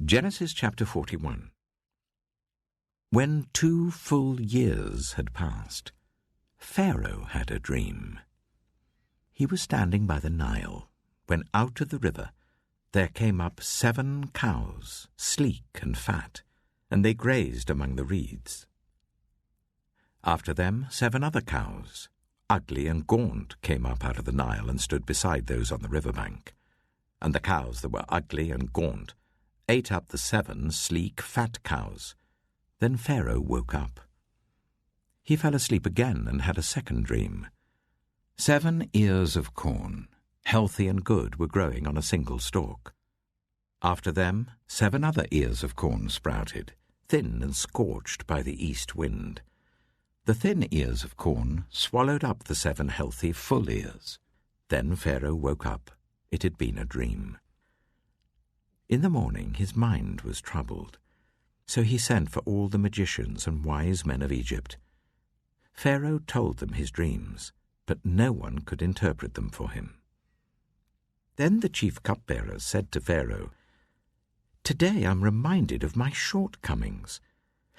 Genesis chapter 41. When 2 full years had passed, Pharaoh had a dream. He was standing by the Nile, when out of the river there came up 7 cows, sleek and fat, and they grazed among the reeds. After them 7 other cows, ugly and gaunt, came up out of the Nile and stood beside those on the river bank. And the cows that were ugly and gaunt ate up the 7 sleek, fat cows. Then Pharaoh woke up. He fell asleep again and had a second dream. 7 ears of corn, healthy and good, were growing on a single stalk. After them 7 other ears of corn sprouted, thin and scorched by the east wind. The thin ears of corn swallowed up the 7 healthy, full ears. Then Pharaoh woke up. It had been a dream. In the morning his mind was troubled, so he sent for all the magicians and wise men of Egypt. Pharaoh told them his dreams, but no one could interpret them for him. Then the chief cupbearer said to Pharaoh, "Today I'm reminded of my shortcomings.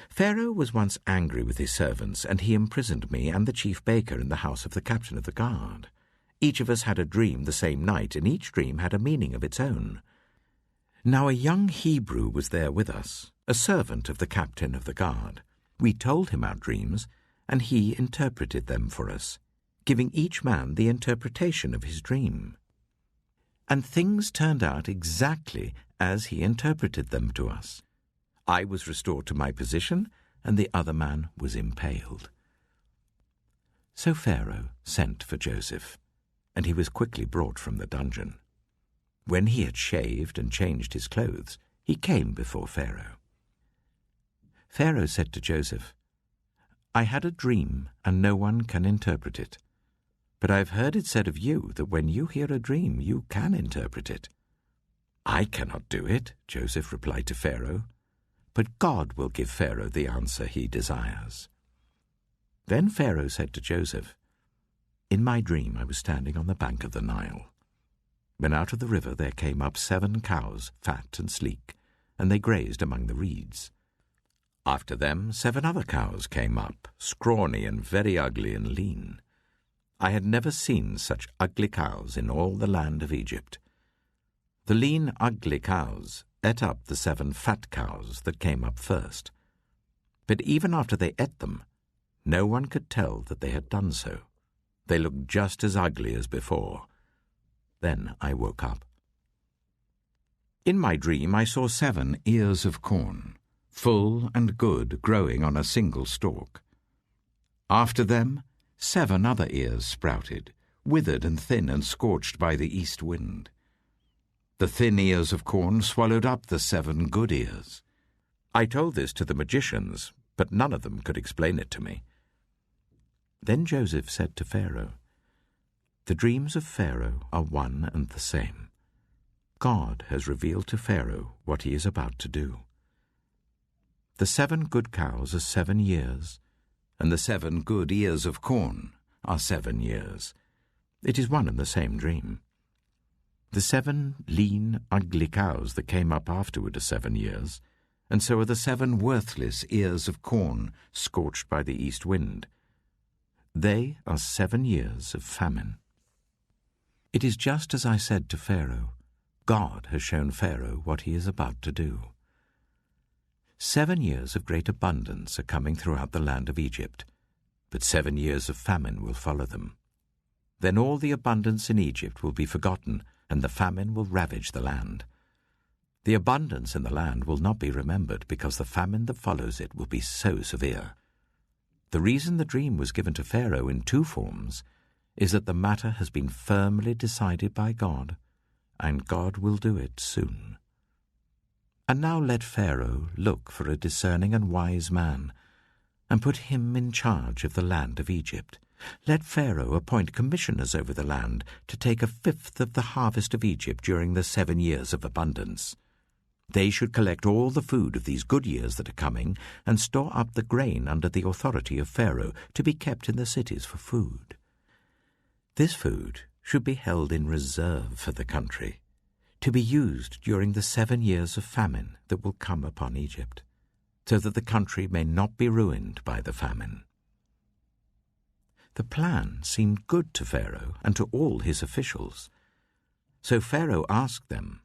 Pharaoh was once angry with his servants, and he imprisoned me and the chief baker in the house of the captain of the guard. Each of us had a dream the same night, and each dream had a meaning of its own. Now a young Hebrew was there with us, a servant of the captain of the guard. We told him our dreams, and he interpreted them for us, giving each man the interpretation of his dream. And things turned out exactly as he interpreted them to us. I was restored to my position, and the other man was impaled." So Pharaoh sent for Joseph, and he was quickly brought from the dungeon. When he had shaved and changed his clothes, he came before Pharaoh. Pharaoh said to Joseph, "I had a dream, and no one can interpret it. But I have heard it said of you that when you hear a dream, you can interpret it." "I cannot do it," Joseph replied to Pharaoh, "but God will give Pharaoh the answer he desires." Then Pharaoh said to Joseph, "In my dream I was standing on the bank of the Nile, when out of the river there came up 7 cows, fat and sleek, and they grazed among the reeds. After them 7 other cows came up, scrawny and very ugly and lean. I had never seen such ugly cows in all the land of Egypt. The lean, ugly cows ate up the 7 fat cows that came up first. But even after they ate them, no one could tell that they had done so. They looked just as ugly as before. Then I woke up. In my dream I saw 7 ears of corn, full and good, growing on a single stalk. After them 7 other ears sprouted, withered and thin and scorched by the east wind. The thin ears of corn swallowed up the 7 good ears. I told this to the magicians, but none of them could explain it to me." Then Joseph said to Pharaoh, "The dreams of Pharaoh are one and the same. God has revealed to Pharaoh what he is about to do. The 7 good cows are 7 years, and the 7 good ears of corn are 7 years. It is one and the same dream. The 7 lean, ugly cows that came up afterward are 7 years, and so are the 7 worthless ears of corn scorched by the east wind. They are 7 years of famine. It is just as I said to Pharaoh. God has shown Pharaoh what he is about to do. 7 years of great abundance are coming throughout the land of Egypt, but 7 years of famine will follow them. Then all the abundance in Egypt will be forgotten, and the famine will ravage the land. The abundance in the land will not be remembered, because the famine that follows it will be so severe. The reason the dream was given to Pharaoh in 2 forms is that the matter has been firmly decided by God, and God will do it soon. And now let Pharaoh look for a discerning and wise man, and put him in charge of the land of Egypt. Let Pharaoh appoint commissioners over the land to take 1/5 of the harvest of Egypt during the 7 years of abundance. They should collect all the food of these good years that are coming, and store up the grain under the authority of Pharaoh to be kept in the cities for food. This food should be held in reserve for the country, to be used during the 7 years of famine that will come upon Egypt, so that the country may not be ruined by the famine." The plan seemed good to Pharaoh and to all his officials. So Pharaoh asked them,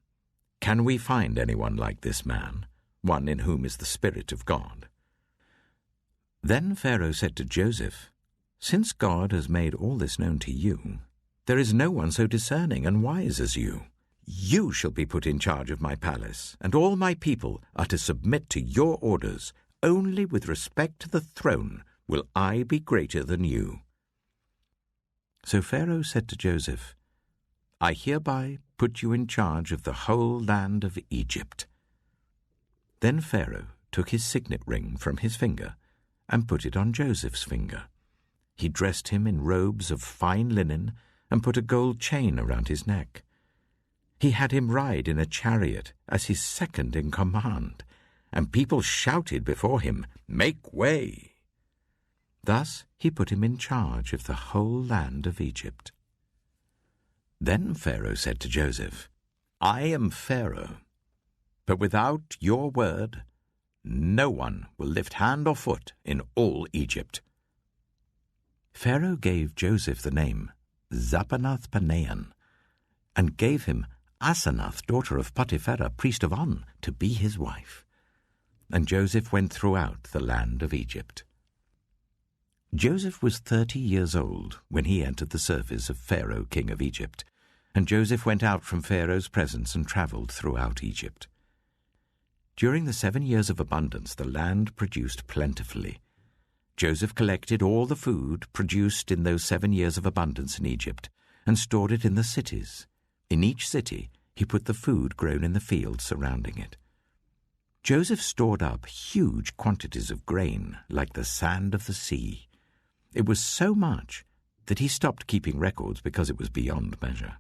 "Can we find anyone like this man, one in whom is the Spirit of God?" Then Pharaoh said to Joseph, "Since God has made all this known to you, there is no one so discerning and wise as you. You shall be put in charge of my palace, and all my people are to submit to your orders. Only with respect to the throne will I be greater than you." So Pharaoh said to Joseph, "I hereby put you in charge of the whole land of Egypt." Then Pharaoh took his signet ring from his finger and put it on Joseph's finger. He dressed him in robes of fine linen and put a gold chain around his neck. He had him ride in a chariot as his second in command, and people shouted before him, "Make way!" Thus he put him in charge of the whole land of Egypt. Then Pharaoh said to Joseph, "I am Pharaoh, but without your word, no one will lift hand or foot in all Egypt." Pharaoh gave Joseph the name Zapanath-Paneah, and gave him Asenath, daughter of Potiphera, priest of On, to be his wife. And Joseph went throughout the land of Egypt. Joseph was 30 years old when he entered the service of Pharaoh, king of Egypt, and Joseph went out from Pharaoh's presence and travelled throughout Egypt. During the 7 years of abundance the land produced plentifully. Joseph collected all the food produced in those 7 years of abundance in Egypt and stored it in the cities. In each city he put the food grown in the fields surrounding it. Joseph stored up huge quantities of grain like the sand of the sea. It was so much that he stopped keeping records because it was beyond measure.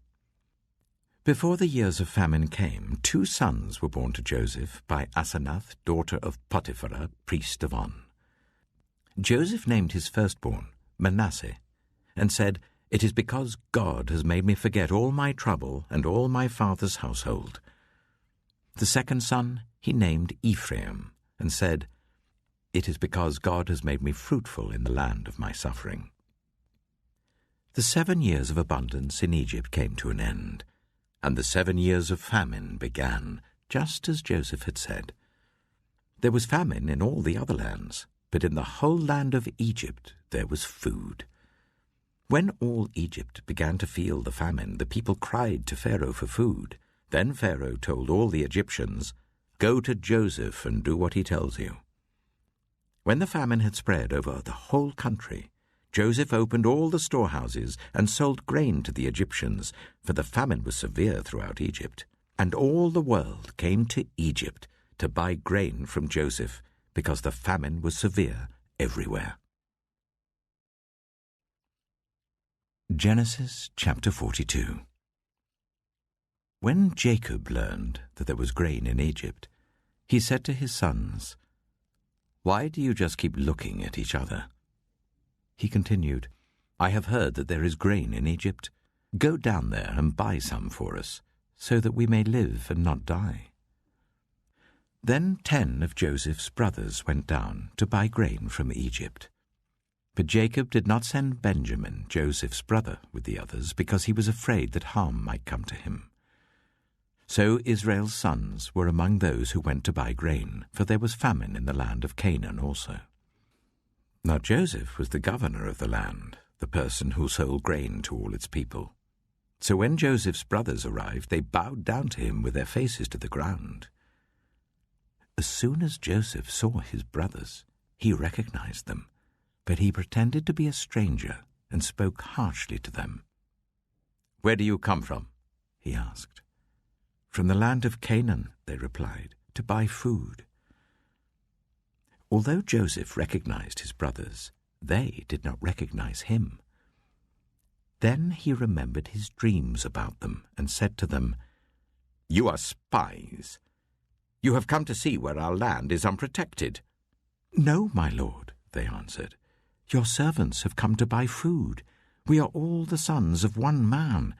Before the years of famine came, 2 sons were born to Joseph by Asenath, daughter of Potiphera, priest of On. Joseph named his firstborn Manasseh, and said, "It is because God has made me forget all my trouble and all my father's household." The second son he named Ephraim, and said, "It is because God has made me fruitful in the land of my suffering." The 7 years of abundance in Egypt came to an end, and the 7 years of famine began, just as Joseph had said. There was famine in all the other lands, but in the whole land of Egypt there was food. When all Egypt began to feel the famine, the people cried to Pharaoh for food. Then Pharaoh told all the Egyptians, "Go to Joseph and do what he tells you." When the famine had spread over the whole country, Joseph opened all the storehouses and sold grain to the Egyptians, for the famine was severe throughout Egypt. And all the world came to Egypt to buy grain from Joseph, because the famine was severe everywhere. Genesis chapter 42. When Jacob learned that there was grain in Egypt, he said to his sons, "Why do you just keep looking at each other?" He continued, "I have heard that there is grain in Egypt. Go down there and buy some for us, so that we may live and not die." Then 10 of Joseph's brothers went down to buy grain from Egypt. But Jacob did not send Benjamin, Joseph's brother, with the others, because he was afraid that harm might come to him. So Israel's sons were among those who went to buy grain, for there was famine in the land of Canaan also. Now Joseph was the governor of the land, the person who sold grain to all its people. So when Joseph's brothers arrived, they bowed down to him with their faces to the ground. As soon as Joseph saw his brothers, he recognized them, but he pretended to be a stranger and spoke harshly to them. "Where do you come from?" he asked. "From the land of Canaan," they replied, "to buy food." Although Joseph recognized his brothers, they did not recognize him. Then he remembered his dreams about them and said to them, "You are spies. You have come to see where our land is unprotected." "No, my lord," they answered. "Your servants have come to buy food. We are all the sons of one man.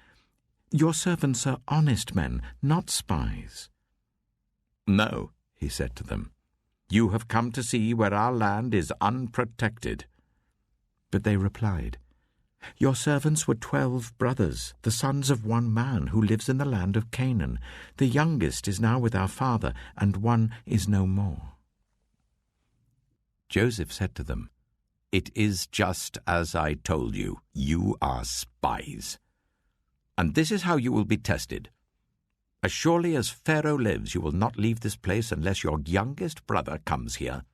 Your servants are honest men, not spies." "No," he said to them. "You have come to see where our land is unprotected." But they replied, "Your servants were 12 brothers, the sons of one man who lives in the land of Canaan. The youngest is now with our father, and one is no more." Joseph said to them, "It is just as I told you. You are spies. And this is how you will be tested. As surely as Pharaoh lives, you will not leave this place unless your youngest brother comes here.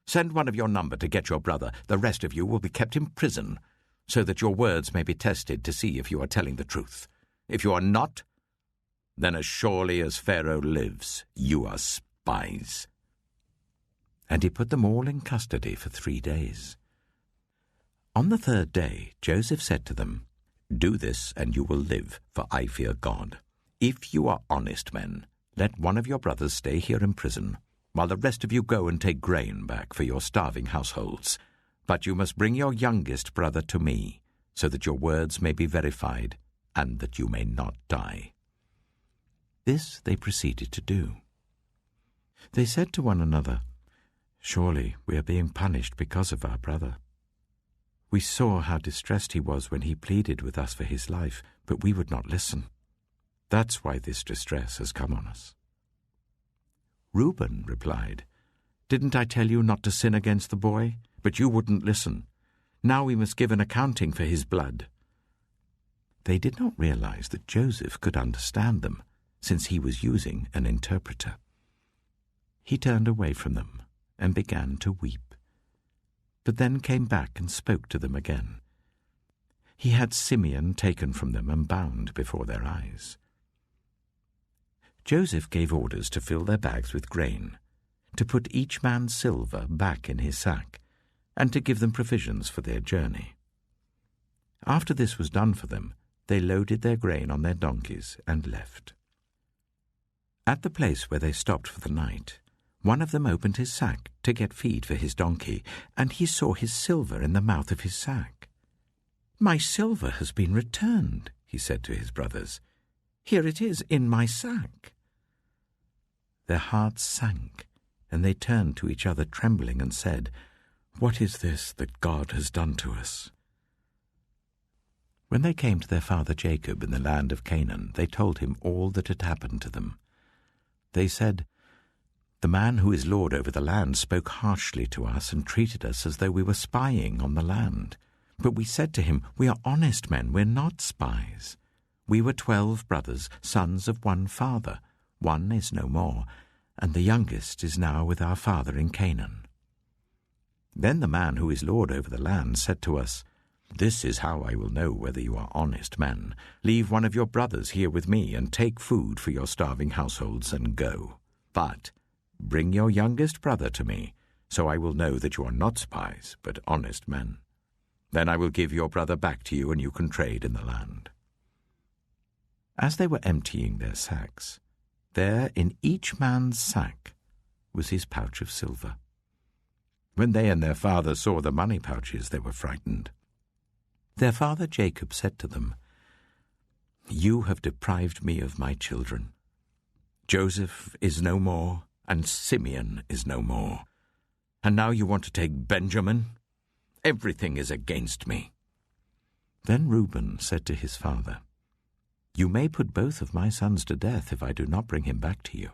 Send one of your number to get your brother. The rest of you will be kept in prison, so that your words may be tested to see if you are telling the truth. If you are not, then as surely as Pharaoh lives, you are spies." And he put them all in custody for 3 days. On the 3rd day, Joseph said to them, "Do this, and you will live, for I fear God. If you are honest men, let one of your brothers stay here in prison, while the rest of you go and take grain back for your starving households. But you must bring your youngest brother to me, so that your words may be verified, and that you may not die." This they proceeded to do. They said to one another, "Surely we are being punished because of our brother. We saw how distressed he was when he pleaded with us for his life, but we would not listen. That's why this distress has come on us." Reuben replied, "Didn't I tell you not to sin against the boy? But you wouldn't listen. Now we must give an accounting for his blood." They did not realize that Joseph could understand them, since he was using an interpreter. He turned away from them and began to weep, but then came back and spoke to them again. He had Simeon taken from them and bound before their eyes. Joseph gave orders to fill their bags with grain, to put each man's silver back in his sack, and to give them provisions for their journey. After this was done for them, they loaded their grain on their donkeys and left. At the place where they stopped for the night, one of them opened his sack to get feed for his donkey, and he saw his silver in the mouth of his sack. "My silver has been returned," he said to his brothers. "Here it is in my sack." Their hearts sank, and they turned to each other trembling and said, "What is this that God has done to us?" When they came to their father Jacob in the land of Canaan, they told him all that had happened to them. They said, "The man who is lord over the land spoke harshly to us and treated us as though we were spying on the land. But we said to him, 'We are honest men, we're not spies. We were 12 brothers, sons of one father. One is no more, and the youngest is now with our father in Canaan.' Then the man who is lord over the land said to us, 'This is how I will know whether you are honest men. Leave one of your brothers here with me, and take food for your starving households, and go. But bring your youngest brother to me, so I will know that you are not spies, but honest men. Then I will give your brother back to you, and you can trade in the land.' As they were emptying their sacks, there in each man's sack was his pouch of silver. When they and their father saw the money pouches, they were frightened. Their father Jacob said to them, 'You have deprived me of my children. Joseph is no more, and Simeon is no more. And now you want to take Benjamin? Everything is against me.' Then Reuben said to his father, 'You may put both of my sons to death if I do not bring him back to you.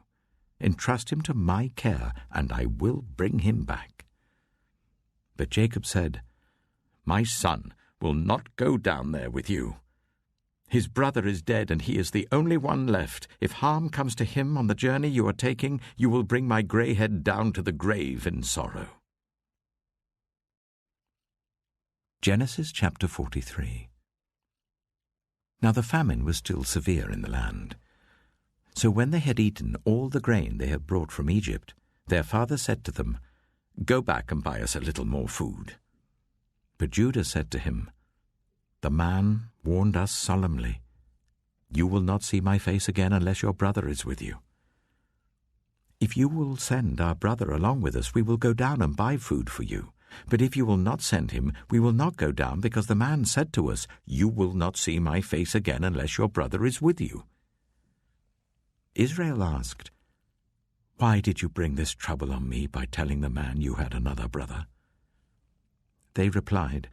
Entrust him to my care, and I will bring him back.' But Jacob said, 'My son will not go down there with you. His brother is dead, and he is the only one left. If harm comes to him on the journey you are taking, you will bring my grey head down to the grave in sorrow.'" Genesis chapter 43. Now the famine was still severe in the land. So when they had eaten all the grain they had brought from Egypt, their father said to them, "Go back and buy us a little more food." But Judah said to him, "The man warned us solemnly, 'You will not see my face again unless your brother is with you. If you will send our brother along with us, we will go down and buy food for you. But if you will not send him, we will not go down, because the man said to us, 'You will not see my face again unless your brother is with you.'" Israel asked, "Why did you bring this trouble on me by telling the man you had another brother?" They replied,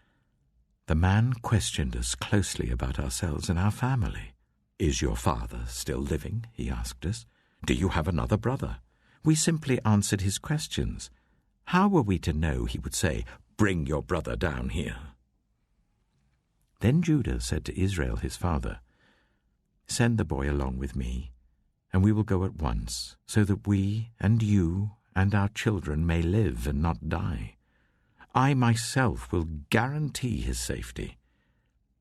"The man questioned us closely about ourselves and our family. 'Is your father still living?' he asked us. 'Do you have another brother?' We simply answered his questions. How were we to know he would say, 'Bring your brother down here'?" Then Judah said to Israel his father, "Send the boy along with me, and we will go at once, so that we and you and our children may live and not die. I myself will guarantee his safety.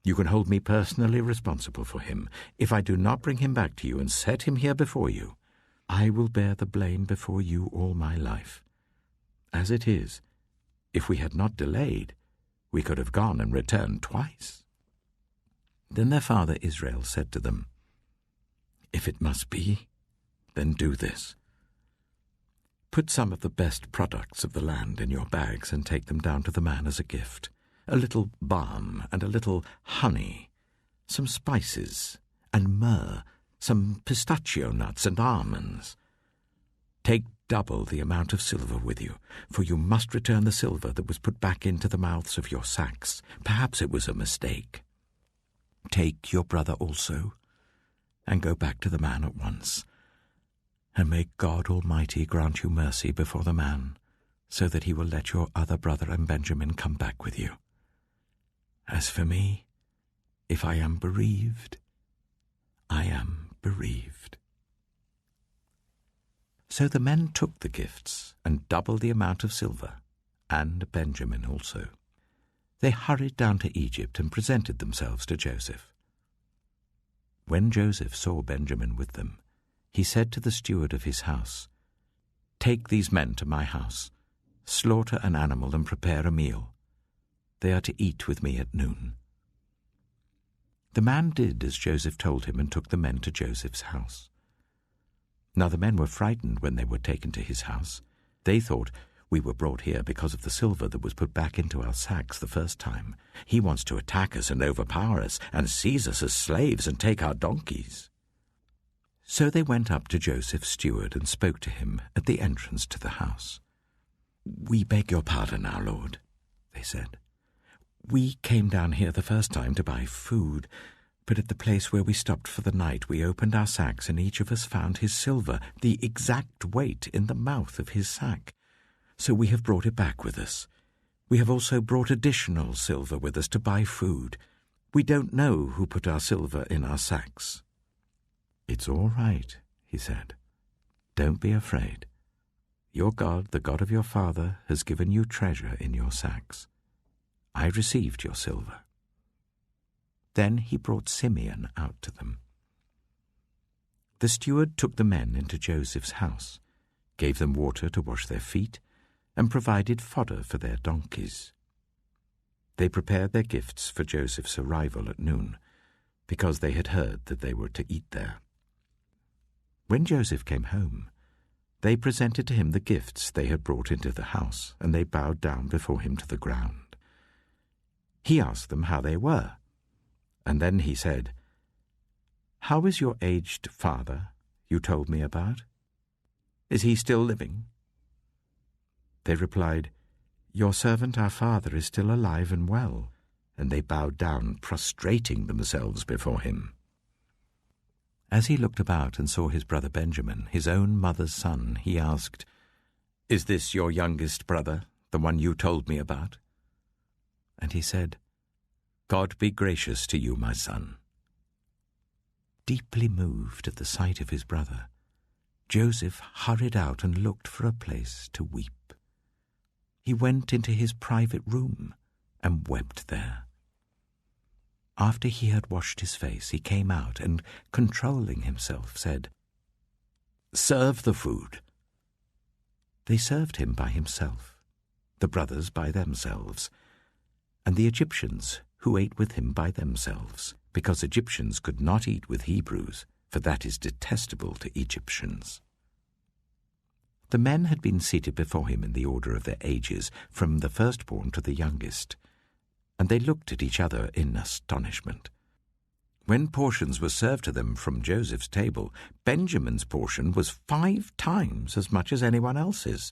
You can hold me personally responsible for him. If I do not bring him back to you and set him here before you, I will bear the blame before you all my life. As it is, if we had not delayed, we could have gone and returned twice." Then their father Israel said to them, "If it must be, then do this. Put some of the best products of the land in your bags and take them down to the man as a gift. A little balm and a little honey, some spices and myrrh, some pistachio nuts and almonds. Take double the amount of silver with you, for you must return the silver that was put back into the mouths of your sacks. Perhaps it was a mistake. Take your brother also, and go back to the man at once. And may God Almighty grant you mercy before the man, so that he will let your other brother and Benjamin come back with you. As for me, if I am bereaved, I am bereaved." So the men took the gifts and double the amount of silver, and Benjamin also. They hurried down to Egypt and presented themselves to Joseph. When Joseph saw Benjamin with them, he said to the steward of his house, "Take these men to my house, slaughter an animal and prepare a meal. They are to eat with me at noon." The man did as Joseph told him and took the men to Joseph's house. Now the men were frightened when they were taken to his house. They thought, "We were brought here because of the silver that was put back into our sacks the first time. He wants to attack us and overpower us and seize us as slaves and take our donkeys." So they went up to Joseph's steward and spoke to him at the entrance to the house. "We beg your pardon, our lord," they said. "We came down here the first time to buy food, but at the place where we stopped for the night we opened our sacks and each of us found his silver, the exact weight, in the mouth of his sack. So we have brought it back with us. We have also brought additional silver with us to buy food. We don't know who put our silver in our sacks." "It's all right," he said. "Don't be afraid. Your God, the God of your father, has given you treasure in your sacks. I received your silver." Then he brought Simeon out to them. The steward took the men into Joseph's house, gave them water to wash their feet, and provided fodder for their donkeys. They prepared their gifts for Joseph's arrival at noon, because they had heard that they were to eat there. When Joseph came home, they presented to him the gifts they had brought into the house, and they bowed down before him to the ground. He asked them how they were, and then he said, "How is your aged father you told me about? Is he still living?" They replied, "Your servant our father is still alive and well," and they bowed down, prostrating themselves before him. As he looked about and saw his brother Benjamin, his own mother's son, he asked, "Is this your youngest brother, the one you told me about?" And he said, "God be gracious to you, my son." Deeply moved at the sight of his brother, Joseph hurried out and looked for a place to weep. He went into his private room and wept there. After he had washed his face, he came out and, controlling himself, said, "Serve the food." They served him by himself, the brothers by themselves, and the Egyptians who ate with him by themselves, because Egyptians could not eat with Hebrews, for that is detestable to Egyptians. The men had been seated before him in the order of their ages, from the firstborn to the youngest, and they looked at each other in astonishment. When portions were served to them from Joseph's table, Benjamin's portion was 5 times as much as anyone else's.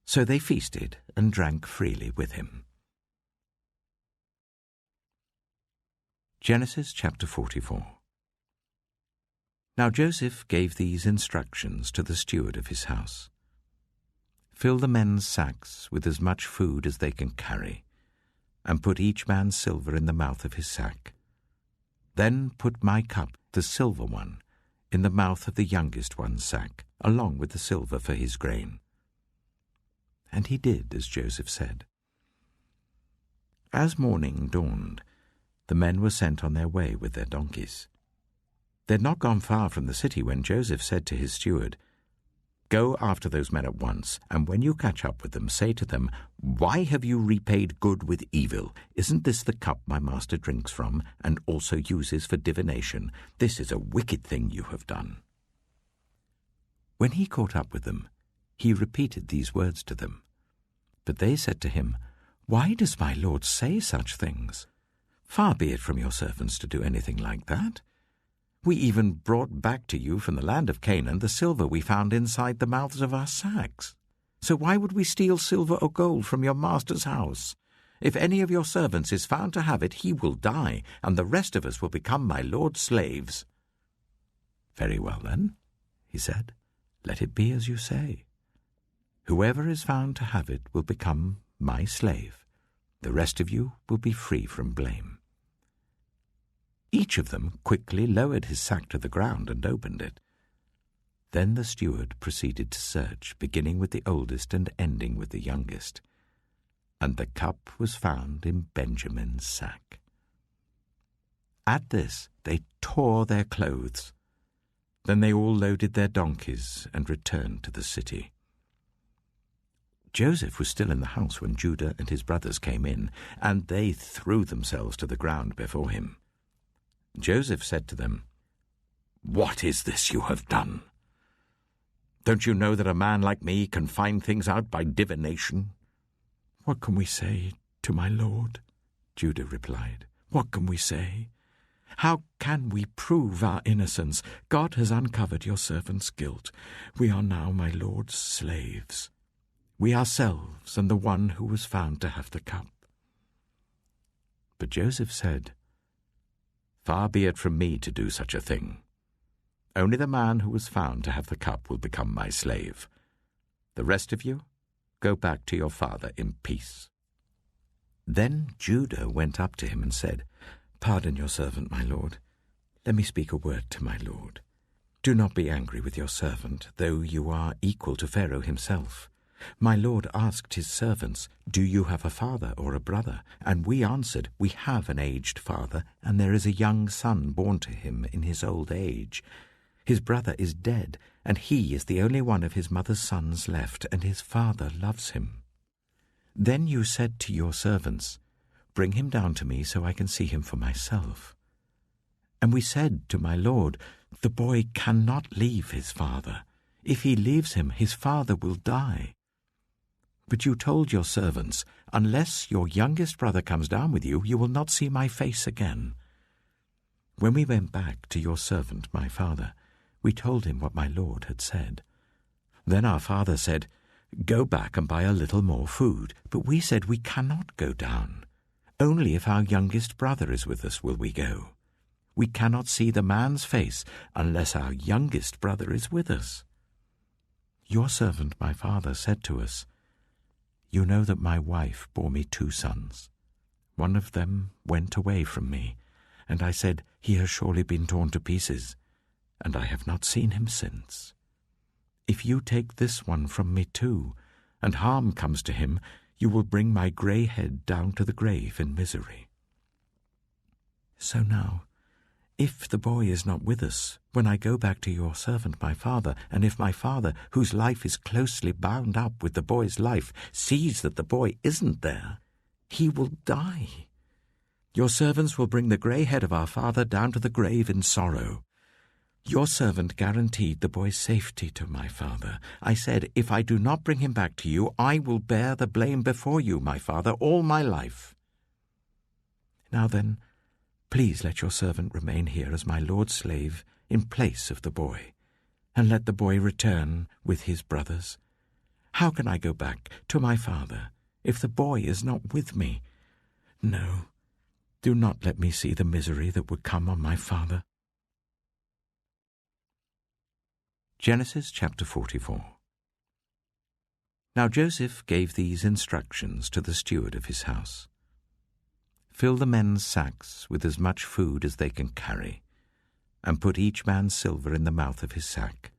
So they feasted and drank freely with him. Genesis chapter 44. Now Joseph gave these instructions to the steward of his house. Fill the men's sacks with as much food as they can carry, and put each man's silver in the mouth of his sack. Then put my cup, the silver one, in the mouth of the youngest one's sack, along with the silver for his grain. And he did as Joseph said. As morning dawned, the men were sent on their way with their donkeys. They had not gone far from the city when Joseph said to his steward, "Go after those men at once, and when you catch up with them, say to them, 'Why have you repaid good with evil? Isn't this the cup my master drinks from, and also uses for divination? This is a wicked thing you have done.'" When he caught up with them, he repeated these words to them. But they said to him, "Why does my lord say such things? Far be it from your servants to do anything like that. We even brought back to you from the land of Canaan the silver we found inside the mouths of our sacks. So why would we steal silver or gold from your master's house? If any of your servants is found to have it, he will die, and the rest of us will become my lord's slaves." "Very well, then," he said, "let it be as you say. Whoever is found to have it will become my slave. The rest of you will be free from blame." Each of them quickly lowered his sack to the ground and opened it. Then the steward proceeded to search, beginning with the oldest and ending with the youngest. And the cup was found in Benjamin's sack. At this they tore their clothes. Then they all loaded their donkeys and returned to the city. Joseph was still in the house when Judah and his brothers came in, and they threw themselves to the ground before him. Joseph said to them, "What is this you have done? Don't you know that a man like me can find things out by divination?" "What can we say to my lord?" Judah replied. "What can we say? How can we prove our innocence? God has uncovered your servant's guilt. We are now my lord's slaves, we ourselves and the one who was found to have the cup." But Joseph said, "Far be it from me to do such a thing. Only the man who was found to have the cup will become my slave. The rest of you, go back to your father in peace." Then Judah went up to him and said, "Pardon your servant, my lord. Let me speak a word to my lord. Do not be angry with your servant, though you are equal to Pharaoh himself. My lord asked his servants, 'Do you have a father or a brother?' And we answered, 'We have an aged father, and there is a young son born to him in his old age. His brother is dead, and he is the only one of his mother's sons left, and his father loves him.' Then you said to your servants, 'Bring him down to me so I can see him for myself.' And we said to my lord, 'The boy cannot leave his father. If he leaves him, his father will die.' But you told your servants, 'Unless your youngest brother comes down with you, you will not see my face again.' When we went back to your servant, my father, we told him what my lord had said. Then our father said, 'Go back and buy a little more food.' But we said, 'We cannot go down. Only if our youngest brother is with us will we go. We cannot see the man's face unless our youngest brother is with us.' Your servant, my father, said to us, 'You know that my wife bore me 2 sons. One of them went away from me, and I said, "He has surely been torn to pieces," and I have not seen him since. If you take this one from me too, and harm comes to him, you will bring my grey head down to the grave in misery. So now, if the boy is not with us, when I go back to your servant my father, and if my father, whose life is closely bound up with the boy's life, sees that the boy isn't there, he will die. Your servants will bring the grey head of our father down to the grave in sorrow. Your servant guaranteed the boy's safety to my father. I said, if I do not bring him back to you, I will bear the blame before you, my father, all my life. Now then, please let your servant remain here as my lord's slave in place of the boy, and let the boy return with his brothers. How can I go back to my father if the boy is not with me? No, do not let me see the misery that would come on my father. Genesis chapter 44. Now Joseph gave these instructions to the steward of his house. Fill the men's sacks with as much food as they can carry, and put each man's silver in the mouth of his sack.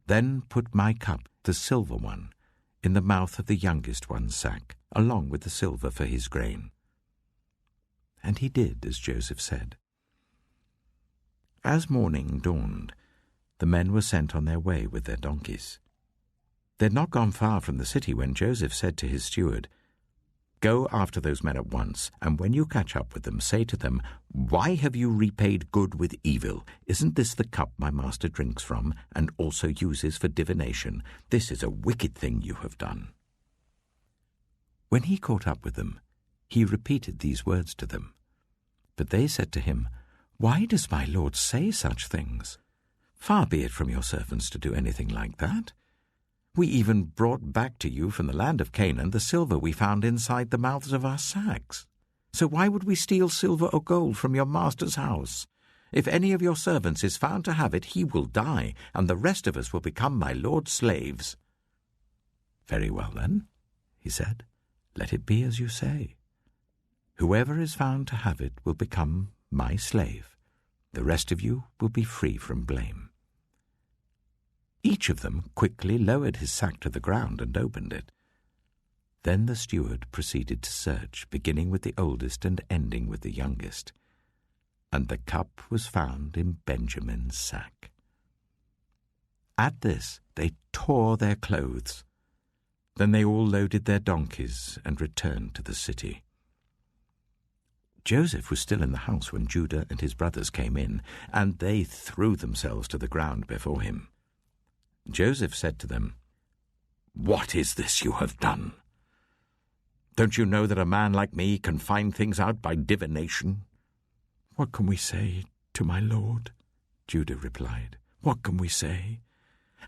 Then put my cup, the silver one, in the mouth of the youngest one's sack, along with the silver for his grain. And he did as Joseph said. As morning dawned, the men were sent on their way with their donkeys. They had not gone far from the city when Joseph said to his steward, Go after those men at once, and when you catch up with them, say to them, Why have you repaid good with evil? Isn't this the cup my master drinks from, and also uses for divination? This is a wicked thing you have done. When he caught up with them, he repeated these words to them. But they said to him, Why does my lord say such things? Far be it from your servants to do anything like that. We even brought back to you from the land of Canaan the silver we found inside the mouths of our sacks. So why would we steal silver or gold from your master's house? If any of your servants is found to have it, he will die, and the rest of us will become my lord's slaves. Very well, then, he said, let it be as you say. Whoever is found to have it will become my slave. The rest of you will be free from blame. Each of them quickly lowered his sack to the ground and opened it. Then the steward proceeded to search, beginning with the oldest and ending with the youngest. And the cup was found in Benjamin's sack. At this they tore their clothes. Then they all loaded their donkeys and returned to the city. Joseph was still in the house when Judah and his brothers came in, and they threw themselves to the ground before him. Joseph said to them, What is this you have done? Don't you know that a man like me can find things out by divination? What can we say to my lord? Judah replied. What can we say?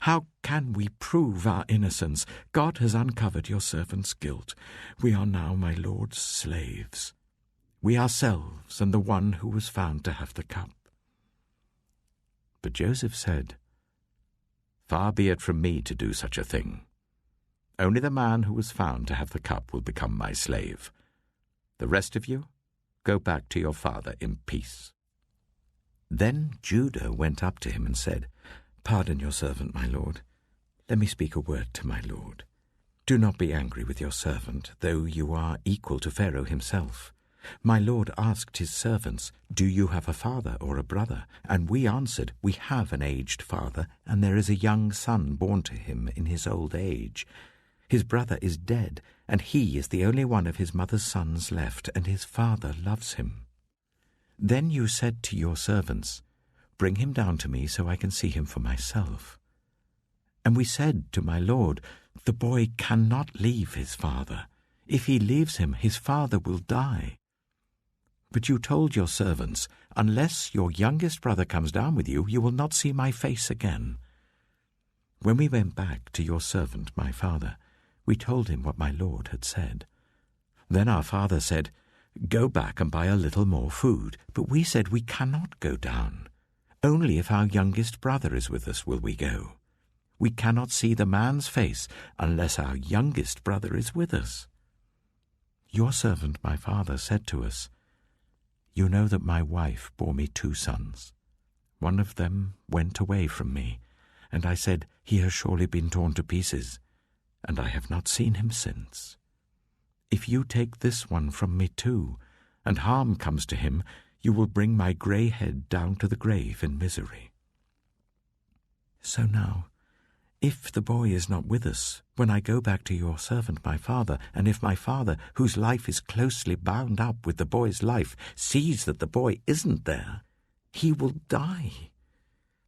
How can we prove our innocence? God has uncovered your servant's guilt. We are now my lord's slaves. We ourselves and the one who was found to have the cup. But Joseph said, Far be it from me to do such a thing. Only the man who was found to have the cup will become my slave. The rest of you, go back to your father in peace. Then Judah went up to him and said, Pardon your servant, my lord. Let me speak a word to my lord. Do not be angry with your servant, though you are equal to Pharaoh himself. My lord asked his servants, Do you have a father or a brother? And we answered, We have an aged father, and there is a young son born to him in his old age. His brother is dead, and he is the only one of his mother's sons left, and his father loves him. Then you said to your servants, Bring him down to me so I can see him for myself. And we said to my lord, The boy cannot leave his father. If he leaves him, his father will die. But you told your servants, Unless your youngest brother comes down with you, you will not see my face again. When we went back to your servant, my father, we told him what my lord had said. Then our father said, Go back and buy a little more food. But we said, We cannot go down. Only if our youngest brother is with us will we go. We cannot see the man's face unless our youngest brother is with us. Your servant, my father, said to us, You know that my wife bore me 2 sons. One of them went away from me, and I said, He has surely been torn to pieces, and I have not seen him since. If you take this one from me too, and harm comes to him, you will bring my grey head down to the grave in misery. So now, if the boy is not with us, when I go back to your servant my father, and if my father, whose life is closely bound up with the boy's life, sees that the boy isn't there, he will die.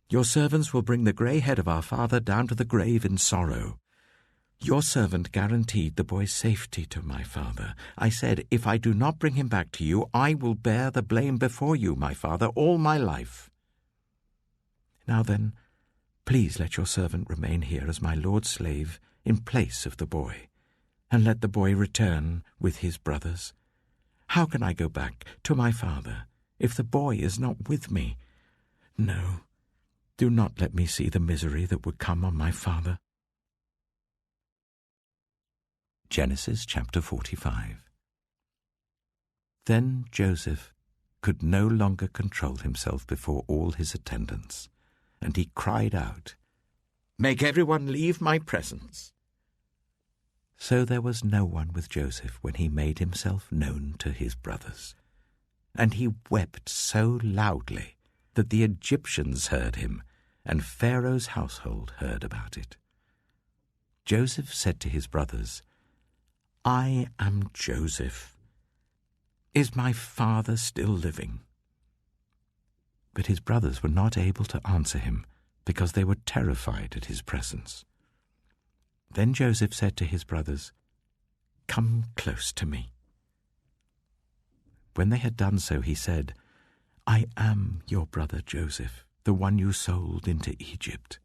Your servants will bring the grey head of our father down to the grave in sorrow. Your servant guaranteed the boy's safety to my father. I said, if I do not bring him back to you, I will bear the blame before you, my father, all my life. Now then, please let your servant remain here as my lord's slave in place of the boy, and let the boy return with his brothers. How can I go back to my father if the boy is not with me? No, do not let me see the misery that would come on my father. Genesis chapter 45. Then Joseph could no longer control himself before all his attendants, and he cried out, "Make everyone leave my presence." So there was no one with Joseph when he made himself known to his brothers. And he wept so loudly that the Egyptians heard him, and Pharaoh's household heard about it. Joseph said to his brothers, "I am Joseph. Is my father still living?" But his brothers were not able to answer him, because they were terrified at his presence. Then Joseph said to his brothers, "Come close to me." When they had done so, he said, "I am your brother Joseph, the one you sold into Egypt.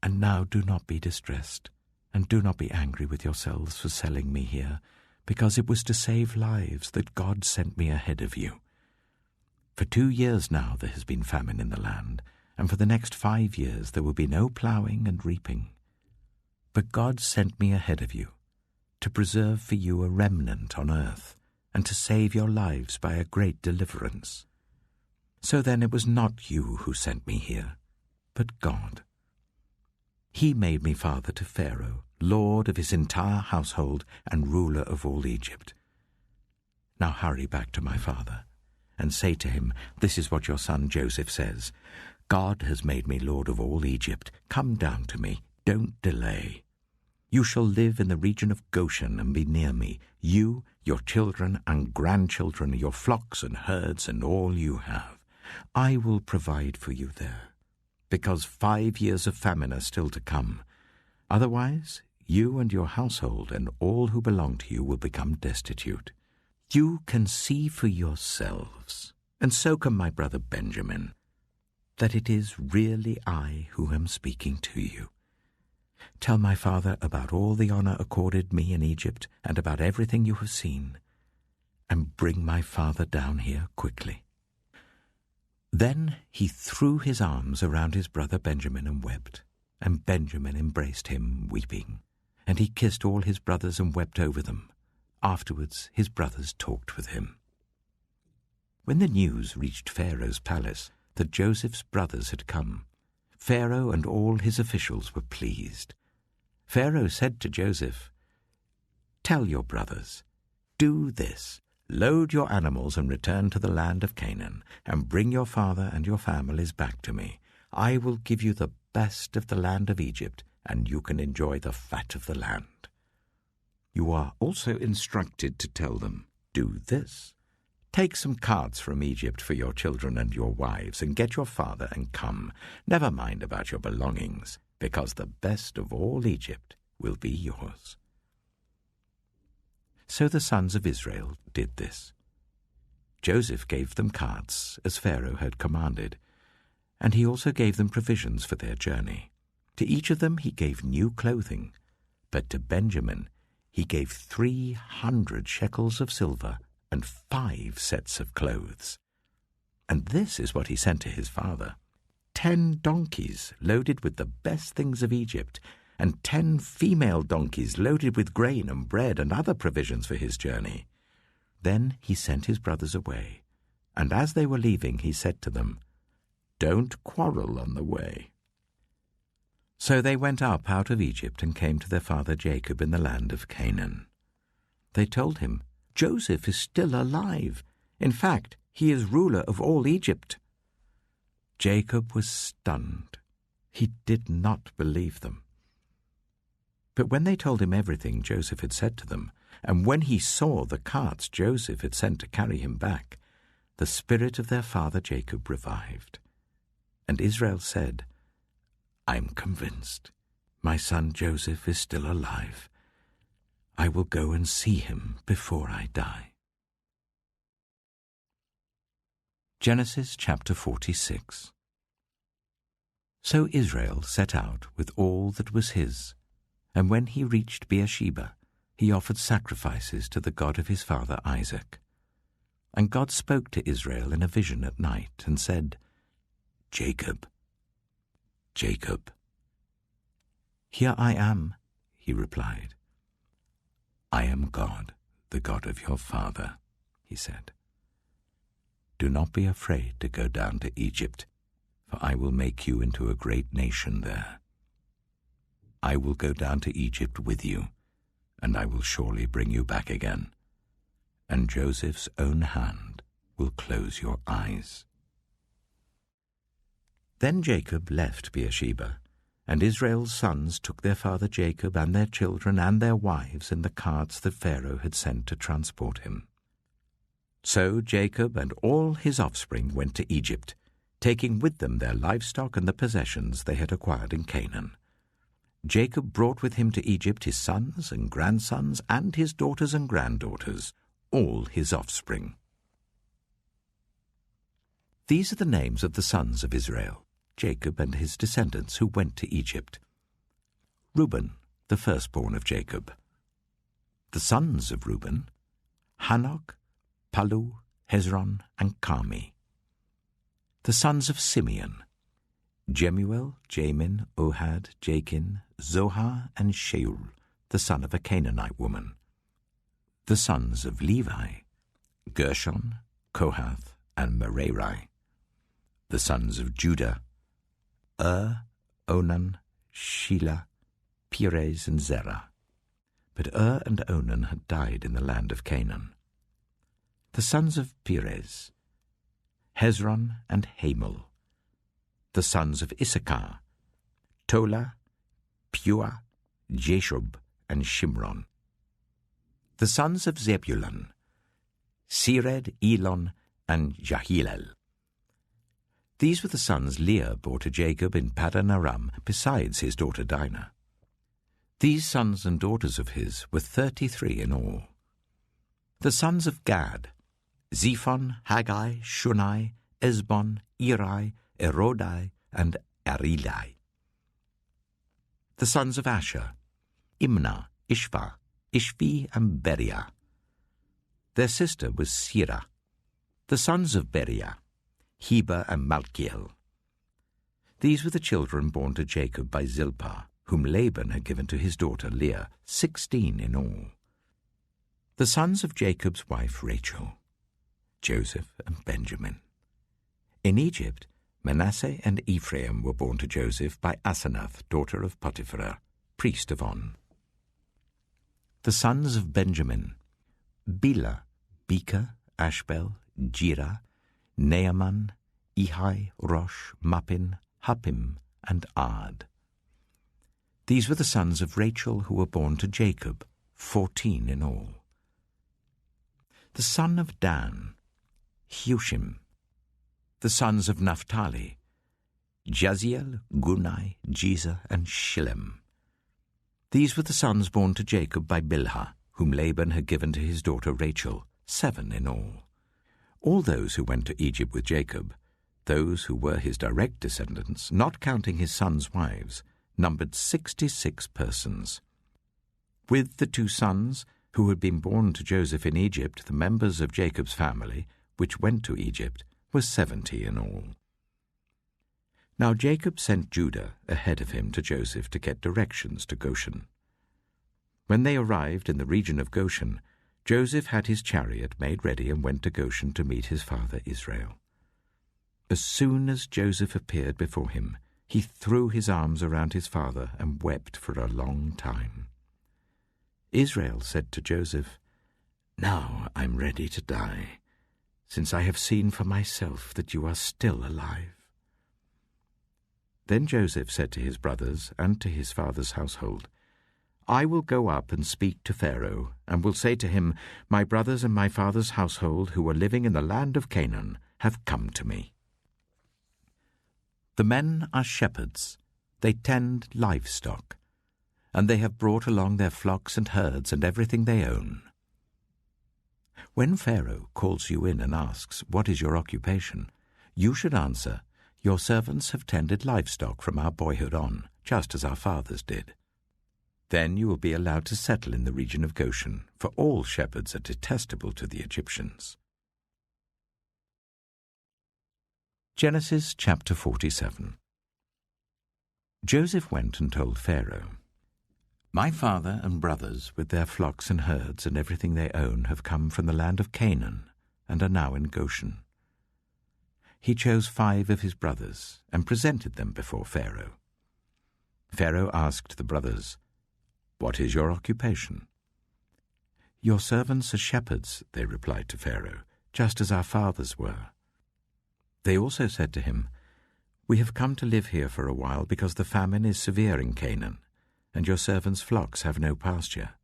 And now do not be distressed, and do not be angry with yourselves for selling me here, because it was to save lives that God sent me ahead of you. For 2 years now there has been famine in the land, and for the next 5 years there will be no ploughing and reaping. But God sent me ahead of you, to preserve for you a remnant on earth, and to save your lives by a great deliverance. So then it was not you who sent me here, but God. He made me father to Pharaoh, lord of his entire household and ruler of all Egypt. Now hurry back to my father, and say to him, 'This is what your son Joseph says. God has made me lord of all Egypt. Come down to me. Don't delay. You shall live in the region of Goshen and be near me, you, your children and grandchildren, your flocks and herds, and all you have. I will provide for you there, because 5 years of famine are still to come. Otherwise, you and your household and all who belong to you will become destitute. You can see for yourselves, and so can my brother Benjamin, that it is really I who am speaking to you. Tell my father about all the honor accorded me in Egypt and about everything you have seen, and bring my father down here quickly." Then he threw his arms around his brother Benjamin and wept, and Benjamin embraced him, weeping, and he kissed all his brothers and wept over them. Afterwards his brothers talked with him. When the news reached Pharaoh's palace that Joseph's brothers had come, Pharaoh and all his officials were pleased. Pharaoh said to Joseph, "Tell your brothers, do this, load your animals and return to the land of Canaan, and bring your father and your families back to me. I will give you the best of the land of Egypt, and you can enjoy the fat of the land." You are also instructed to tell them, "Do this. Take some carts from Egypt for your children and your wives, and get your father and come. Never mind about your belongings, because the best of all Egypt will be yours." So the sons of Israel did this. Joseph gave them carts, as Pharaoh had commanded, and he also gave them provisions for their journey. To each of them he gave new clothing, but to Benjamin he gave 300 shekels of silver and 5 sets of clothes. And this is what he sent to his father: 10 donkeys loaded with the best things of Egypt, and 10 female donkeys loaded with grain and bread and other provisions for his journey. Then he sent his brothers away, and as they were leaving he said to them, "Don't quarrel on the way." So they went up out of Egypt and came to their father Jacob in the land of Canaan. They told him, "Joseph is still alive. In fact, he is ruler of all Egypt." Jacob was stunned. He did not believe them. But when they told him everything Joseph had said to them, and when he saw the carts Joseph had sent to carry him back, the spirit of their father Jacob revived. And Israel said, "I am convinced my son Joseph is still alive. I will go and see him before I die." Genesis chapter 46. So Israel set out with all that was his, and when he reached Beersheba, he offered sacrifices to the God of his father Isaac. And God spoke to Israel in a vision at night and said, "Jacob, Jacob." "Here I am," he replied. "I am God, the God of your father," he said. "Do not be afraid to go down to Egypt, for I will make you into a great nation there. I will go down to Egypt with you, and I will surely bring you back again, and Joseph's own hand will close your eyes." Then Jacob left Beersheba, and Israel's sons took their father Jacob and their children and their wives in the carts that Pharaoh had sent to transport him. So Jacob and all his offspring went to Egypt, taking with them their livestock and the possessions they had acquired in Canaan. Jacob brought with him to Egypt his sons and grandsons and his daughters and granddaughters, all his offspring. These are the names of the sons of Israel, Jacob and his descendants who went to Egypt. Reuben, the firstborn of Jacob. The sons of Reuben, Hanok, Palu, Hezron, and Carmi. The sons of Simeon, Jemuel, Jamin, Ohad, Jachin, Zohar, and Shaul, the son of a Canaanite woman. The sons of Levi, Gershon, Kohath, and Merari. The sons of Judah, Onan, Shelah, Perez, and Zerah. But and Onan had died in the land of Canaan. The sons of Perez, Hezron and Hamul. The sons of Issachar, Tola, Pua, Jeshub, and Shimron. The sons of Zebulun, Sered, Elon, and Jahilel. These were the sons Leah bore to Jacob in Paddan Aram, besides his daughter Dinah. These sons and daughters of his were 33 in all. The sons of Gad, Zephon, Haggai, Shunai, Esbon, Eri, Erodai, and Arilai. The sons of Asher, Imnah, Ishva, Ishvi, and Beriah. Their sister was Sirah. The sons of Beriah, Heber and Malkiel. These were the children born to Jacob by Zilpah, whom Laban had given to his daughter Leah, 16 in all. The sons of Jacob's wife Rachel, Joseph and Benjamin. In Egypt, Manasseh and Ephraim were born to Joseph by Asenath, daughter of Potiphera, priest of On. The sons of Benjamin, Bela, Becher, Ashbel, Jirah, Naaman, Ehi, Rosh, Mappin, Huppim, and Ard. These were the sons of Rachel who were born to Jacob, 14 in all. The son of Dan, Hushim. The sons of Naphtali, Jaziel, Gunai, Jezer, and Shillem. These were the sons born to Jacob by Bilhah, whom Laban had given to his daughter Rachel, 7 in all. All those who went to Egypt with Jacob, those who were his direct descendants, not counting his sons' wives, numbered 66 persons. With the 2 sons who had been born to Joseph in Egypt, the members of Jacob's family, which went to Egypt, were 70 in all. Now Jacob sent Judah ahead of him to Joseph to get directions to Goshen. When they arrived in the region of Goshen, Joseph had his chariot made ready and went to Goshen to meet his father Israel. As soon as Joseph appeared before him, he threw his arms around his father and wept for a long time. Israel said to Joseph, "Now I'm ready to die, since I have seen for myself that you are still alive." Then Joseph said to his brothers and to his father's household, "I will go up and speak to Pharaoh, and will say to him, 'My brothers and my father's household, who are living in the land of Canaan, have come to me.'" The men are shepherds. They tend livestock, and they have brought along their flocks and herds and everything they own. When Pharaoh calls you in and asks, 'What is your occupation?' you should answer, 'Your servants have tended livestock from our boyhood on, just as our fathers did.' Then you will be allowed to settle in the region of Goshen, for all shepherds are detestable to the Egyptians." Genesis chapter 47. Joseph went and told Pharaoh, "My father and brothers, with their flocks and herds and everything they own, have come from the land of Canaan and are now in Goshen." He chose 5 of his brothers and presented them before Pharaoh. Pharaoh asked the brothers, "What is your occupation?" "Your servants are shepherds," they replied to Pharaoh, "just as our fathers were." They also said to him, "We have come to live here for a while because the famine is severe in Canaan, and your servants' flocks have no pasture.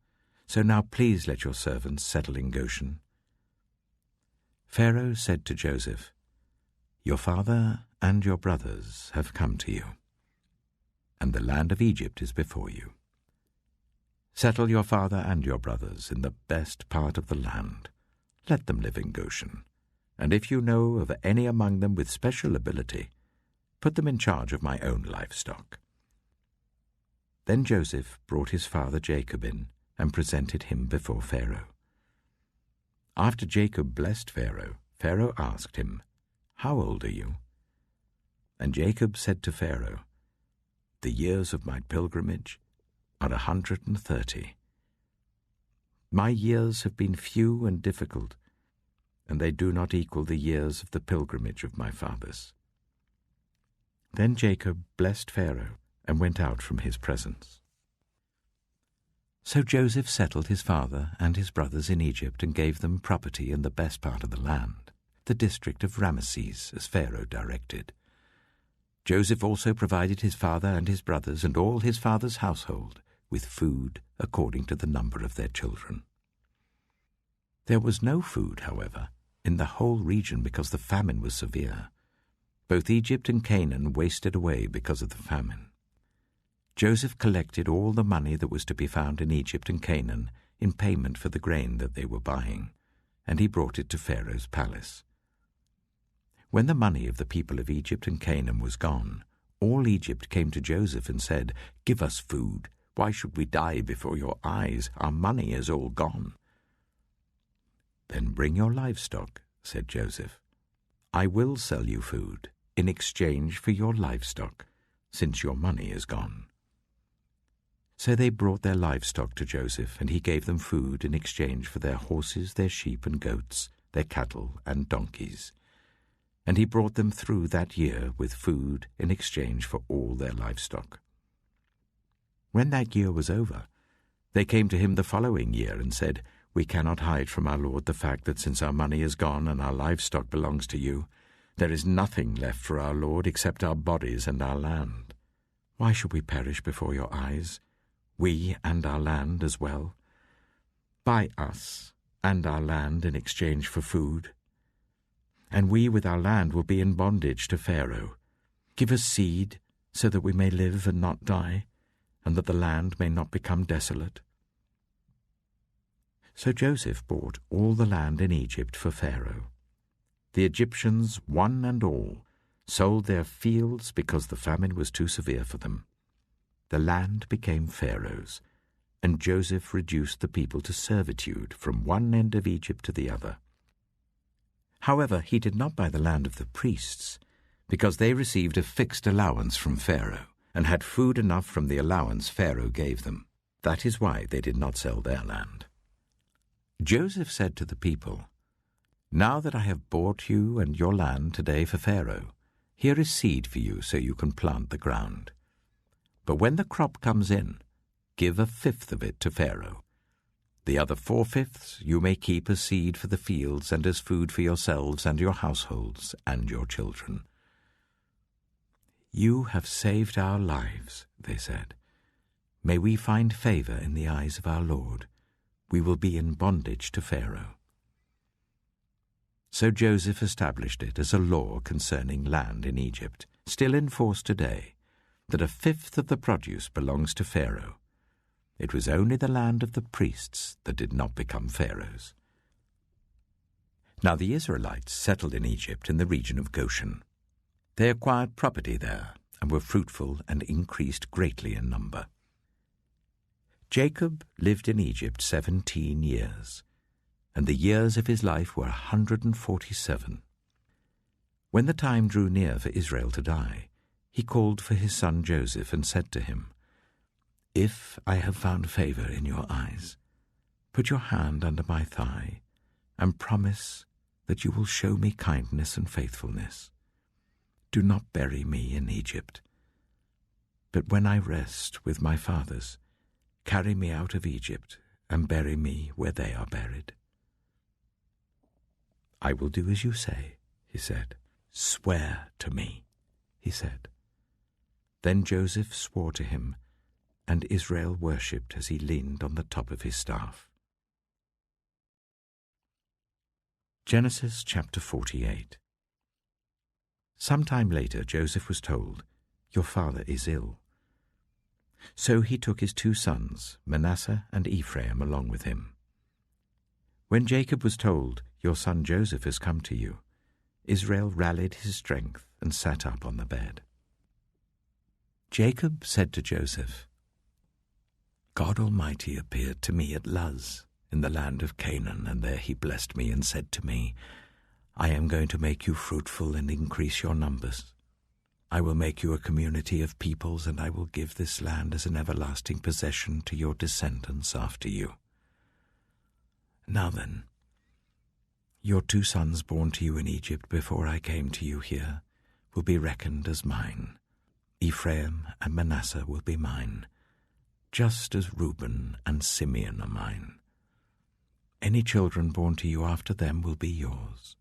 So now please let your servants settle in Goshen." Pharaoh said to Joseph, "Your father and your brothers have come to you, and the land of Egypt is before you. Settle your father and your brothers in the best part of the land. Let them live in Goshen, and if you know of any among them with special ability, put them in charge of my own livestock." Then Joseph brought his father Jacob in and presented him before Pharaoh. After Jacob blessed Pharaoh, Pharaoh asked him, "How old are you?" And Jacob said to Pharaoh, "The years of my pilgrimage are 130. My years have been few and difficult, and they do not equal the years of the pilgrimage of my fathers." Then Jacob blessed Pharaoh and went out from his presence. So Joseph settled his father and his brothers in Egypt and gave them property in the best part of the land, the district of Ramesses, as Pharaoh directed. Joseph also provided his father and his brothers and all his father's household with food according to the number of their children. There was no food, however, in the whole region because the famine was severe. Both Egypt and Canaan wasted away because of the famine. Joseph collected all the money that was to be found in Egypt and Canaan in payment for the grain that they were buying, and he brought it to Pharaoh's palace. When the money of the people of Egypt and Canaan was gone, all Egypt came to Joseph and said, "Give us food. Why should we die before your eyes? Our money is all gone." "Then bring your livestock," said Joseph. "I will sell you food in exchange for your livestock, since your money is gone." So they brought their livestock to Joseph, and he gave them food in exchange for their horses, their sheep and goats, their cattle and donkeys. And he brought them through that year with food in exchange for all their livestock. When that year was over, they came to him the following year and said, "We cannot hide from our lord the fact that since our money is gone and our livestock belongs to you, there is nothing left for our lord except our bodies and our land. Why should we perish before your eyes, we and our land as well? Buy us and our land in exchange for food, and we with our land will be in bondage to Pharaoh. Give us seed so that we may live and not die, and that the land may not become desolate." So Joseph bought all the land in Egypt for Pharaoh. The Egyptians, one and all, sold their fields because the famine was too severe for them. The land became Pharaoh's, and Joseph reduced the people to servitude from one end of Egypt to the other. However, he did not buy the land of the priests, because they received a fixed allowance from Pharaoh, and had food enough from the allowance Pharaoh gave them. That is why they did not sell their land. Joseph said to the people, "Now that I have bought you and your land today for Pharaoh, here is seed for you so you can plant the ground. But when the crop comes in, give 1/5 of it to Pharaoh. The other 4/5 you may keep as seed for the fields and as food for yourselves and your households and your children." "You have saved our lives," they said. "May we find favor in the eyes of our Lord. We will be in bondage to Pharaoh." So Joseph established it as a law concerning land in Egypt, still in force today, that a fifth of the produce belongs to Pharaoh. It was only the land of the priests that did not become Pharaoh's. Now the Israelites settled in Egypt in the region of Goshen. They acquired property there and were fruitful and increased greatly in number. Jacob lived in Egypt 17 years, and the years of his life were 147. When the time drew near for Israel to die, he called for his son Joseph and said to him, "If I have found favor in your eyes, put your hand under my thigh and promise that you will show me kindness and faithfulness. Do not bury me in Egypt, but when I rest with my fathers, carry me out of Egypt and bury me where they are buried." "I will do as you say," he said. "Swear to me," he said. Then Joseph swore to him, and Israel worshipped as he leaned on the top of his staff. Genesis chapter 48. Some time later Joseph was told, "Your father is ill." So he took his 2 sons, Manasseh and Ephraim, along with him. When Jacob was told, "Your son Joseph has come to you," Israel rallied his strength and sat up on the bed. Jacob said to Joseph, "God Almighty appeared to me at Luz in the land of Canaan, and there he blessed me and said to me, 'I am going to make you fruitful and increase your numbers. I will make you a community of peoples, and I will give this land as an everlasting possession to your descendants after you.' Now then, your 2 sons born to you in Egypt before I came to you here will be reckoned as mine. Ephraim and Manasseh will be mine, just as Reuben and Simeon are mine. Any children born to you after them will be yours.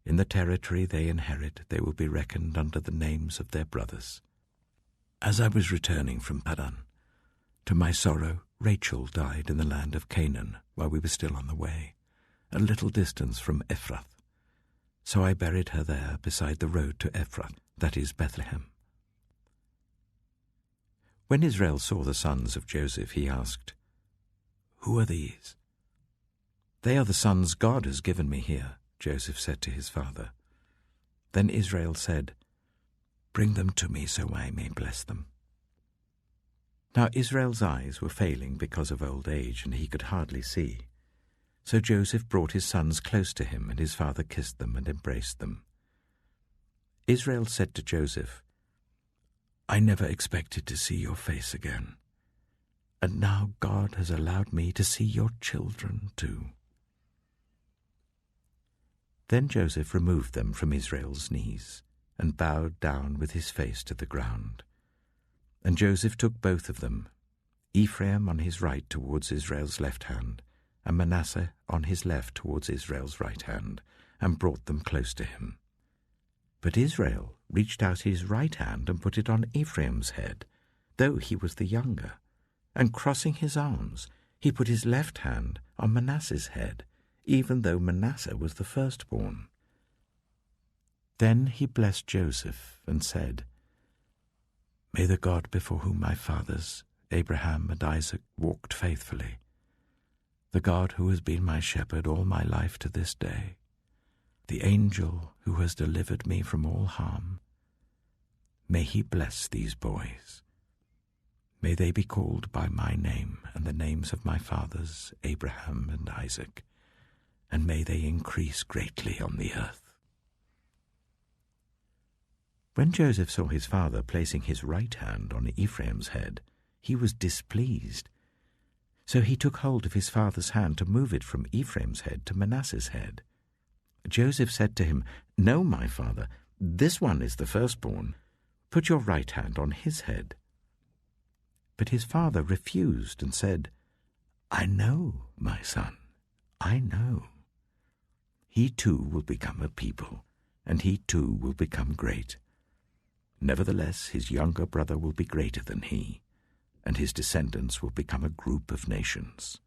In the territory they inherit, they will be reckoned under the names of their brothers. As I was returning from Padan, to my sorrow, Rachel died in the land of Canaan while we were still on the way, a little distance from Ephrath. So I buried her there beside the road to Ephrath, that is Bethlehem." When Israel saw the sons of Joseph, he asked, "Who are these?" "They are the sons God has given me here," Joseph said to his father. Then Israel said, "Bring them to me so I may bless them." Now Israel's eyes were failing because of old age, and he could hardly see. So Joseph brought his sons close to him, and his father kissed them and embraced them. Israel said to Joseph, "I never expected to see your face again, and now God has allowed me to see your children too." Then Joseph removed them from Israel's knees and bowed down with his face to the ground. And Joseph took both of them, Ephraim on his right towards Israel's left hand, and Manasseh on his left towards Israel's right hand, and brought them close to him. But Israel reached out his right hand and put it on Ephraim's head, though he was the younger, and crossing his arms, he put his left hand on Manasseh's head, even though Manasseh was the firstborn. Then he blessed Joseph and said, "May the God before whom my fathers, Abraham and Isaac, walked faithfully, the God who has been my shepherd all my life to this day, the angel who has delivered me from all harm, may he bless these boys. May they be called by my name and the names of my fathers, Abraham and Isaac, and may they increase greatly on the earth." When Joseph saw his father placing his right hand on Ephraim's head, he was displeased. So he took hold of his father's hand to move it from Ephraim's head to Manasseh's head. Joseph said to him, "No, my father, this one is the firstborn. Put your right hand on his head." But his father refused and said, "I know, my son, I know. He too will become a people, and he too will become great. Nevertheless, his younger brother will be greater than he, and his descendants will become a group of nations."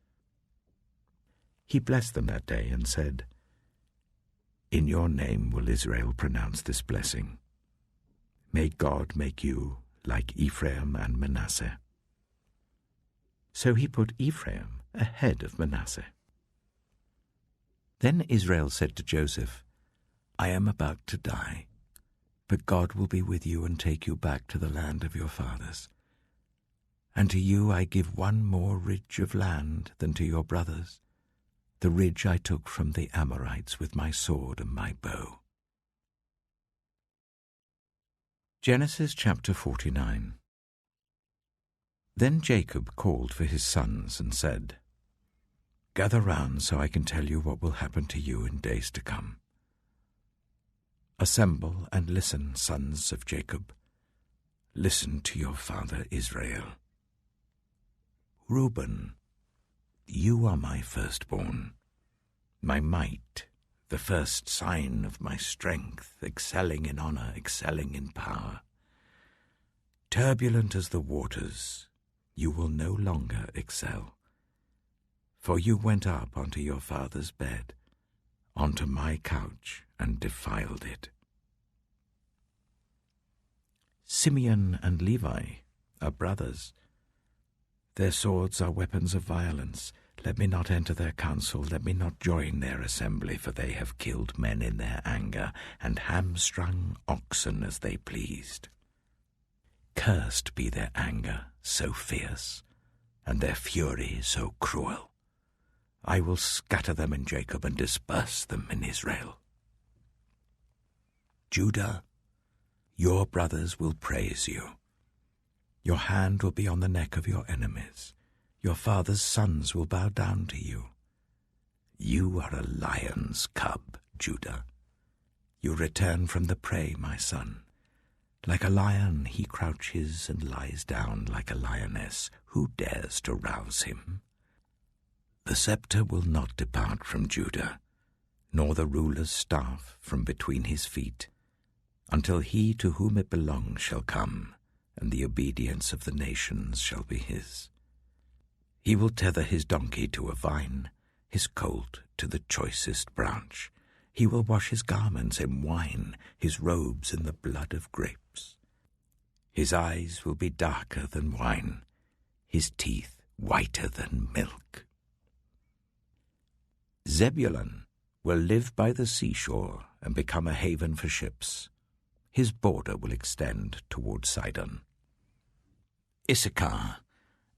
He blessed them that day and said, In your name will Israel pronounce this blessing. May God make you like Ephraim and Manasseh." So he put Ephraim ahead of Manasseh. Then Israel said to Joseph, "I am about to die, but God will be with you and take you back to the land of your fathers. And to you I give one more ridge of land than to your brothers, the ridge I took from the Amorites with my sword and my bow." Genesis chapter 49. Then Jacob called for his sons and said, "Gather round so I can tell you what will happen to you in days to come. Assemble and listen, sons of Jacob. Listen to your father Israel. Reuben, you are my firstborn, my might, the first sign of my strength, excelling in honor, excelling in power. Turbulent as the waters, you will no longer excel. For you went up onto your father's bed, onto my couch, and defiled it. Simeon and Levi are brothers. Their swords are weapons of violence. Let me not enter their council, let me not join their assembly, for they have killed men in their anger, and hamstrung oxen as they pleased. Cursed be their anger, so fierce, and their fury so cruel. I will scatter them in Jacob and disperse them in Israel. Judah, your brothers will praise you. Your hand will be on the neck of your enemies. Your father's sons will bow down to you. You are a lion's cub, Judah. You return from the prey, my son. Like a lion he crouches and lies down like a lioness. Who dares to rouse him? The scepter will not depart from Judah, nor the ruler's staff from between his feet, until he to whom it belongs shall come, and the obedience of the nations shall be his. He will tether his donkey to a vine, his colt to the choicest branch. He will wash his garments in wine, his robes in the blood of grapes. His eyes will be darker than wine, his teeth whiter than milk. Zebulun will live by the seashore and become a haven for ships. His border will extend toward Sidon. Issachar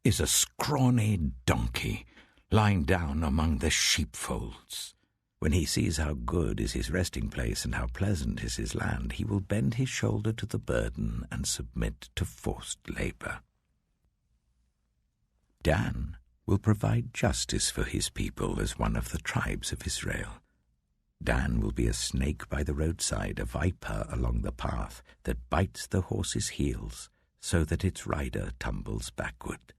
is a scrawny donkey lying down among the sheepfolds. When he sees how good is his resting place and how pleasant is his land, he will bend his shoulder to the burden and submit to forced labor. Dan will provide justice for his people as one of the tribes of Israel. Dan will be a snake by the roadside, a viper along the path that bites the horse's heels so that its rider tumbles backward.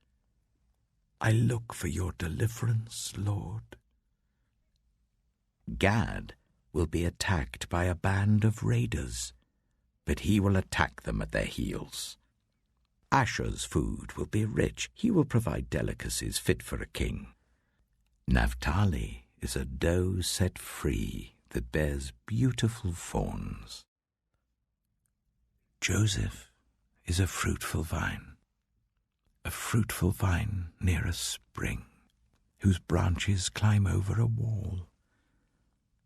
I look for your deliverance, Lord. Gad will be attacked by a band of raiders, but he will attack them at their heels. Asher's food will be rich. He will provide delicacies fit for a king. Naphtali is a doe set free that bears beautiful fawns. Joseph is a fruitful vine near a spring, whose branches climb over a wall.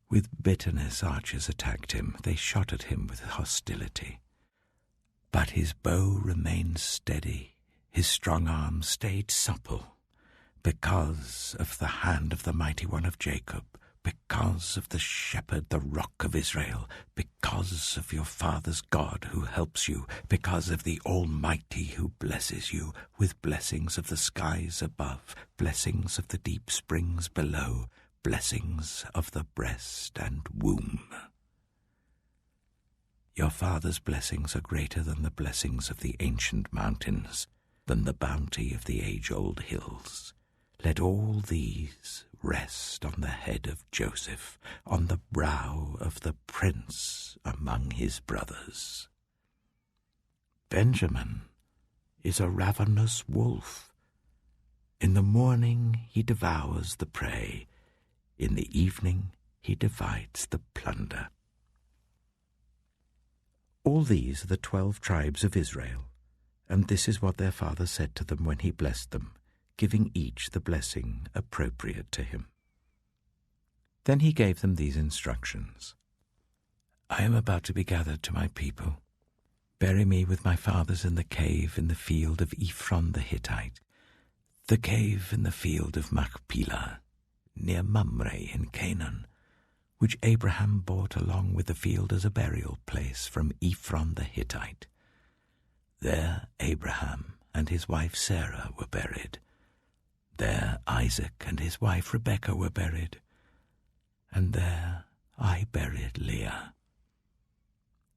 With bitterness archers attacked him, they shot at him with hostility. But his bow remained steady, his strong arm stayed supple, because of the hand of the mighty one of Jacob, because of the shepherd, the rock of Israel, because of your father's God who helps you, because of the Almighty who blesses you with blessings of the skies above, blessings of the deep springs below, blessings of the breast and womb. Your father's blessings are greater than the blessings of the ancient mountains, than the bounty of the age-old hills. Let all these rest on the head of Joseph, on the brow of the prince among his brothers. Benjamin is a ravenous wolf. In the morning he devours the prey. In the evening he divides the plunder. All these are the 12 tribes of Israel, and this is what their father said to them when he blessed them, giving each the blessing appropriate to him. Then he gave them these instructions. I am about to be gathered to my people. Bury me with my fathers in the cave in the field of Ephron the Hittite, the cave in the field of Machpelah, near Mamre in Canaan, which Abraham bought along with the field as a burial place from Ephron the Hittite. There Abraham and his wife Sarah were buried. There Isaac and his wife Rebekah were buried. And there I buried Leah.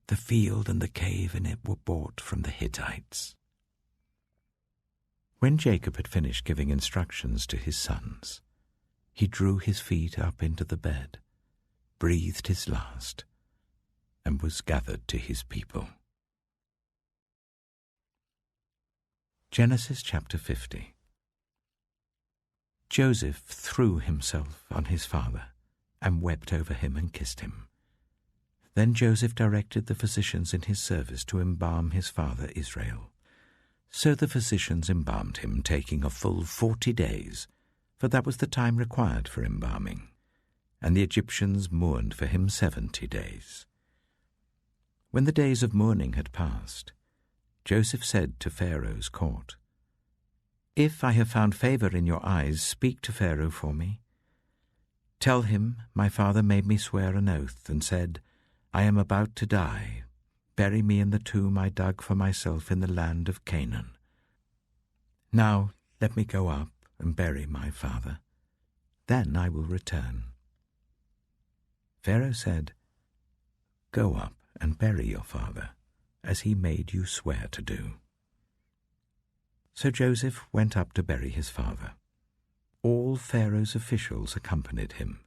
The field and the cave in it were bought from the Hittites. When Jacob had finished giving instructions to his sons, he drew his feet up into the bed, breathed his last, and was gathered to his people. Genesis chapter 50. Joseph threw himself on his father and wept over him and kissed him. Then Joseph directed the physicians in his service to embalm his father Israel. So the physicians embalmed him, taking a full 40 days, for that was the time required for embalming, and the Egyptians mourned for him 70 days. When the days of mourning had passed, Joseph said to Pharaoh's court, If I have found favor in your eyes, speak to Pharaoh for me. Tell him, my father made me swear an oath and said, I am about to die. Bury me in the tomb I dug for myself in the land of Canaan. Now let me go up and bury my father. Then I will return. Pharaoh said, Go up and bury your father, as he made you swear to do. So Joseph went up to bury his father. All Pharaoh's officials accompanied him,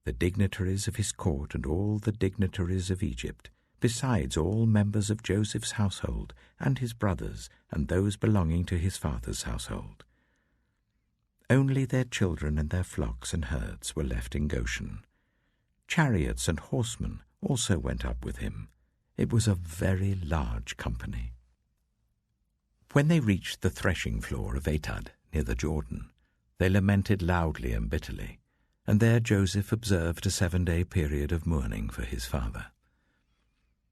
the dignitaries of his court and all the dignitaries of Egypt, besides all members of Joseph's household and his brothers and those belonging to his father's household. Only their children and their flocks and herds were left in Goshen. Chariots and horsemen also went up with him. It was a very large company. When they reached the threshing floor of Atad, near the Jordan, they lamented loudly and bitterly, and there Joseph observed a 7-day period of mourning for his father.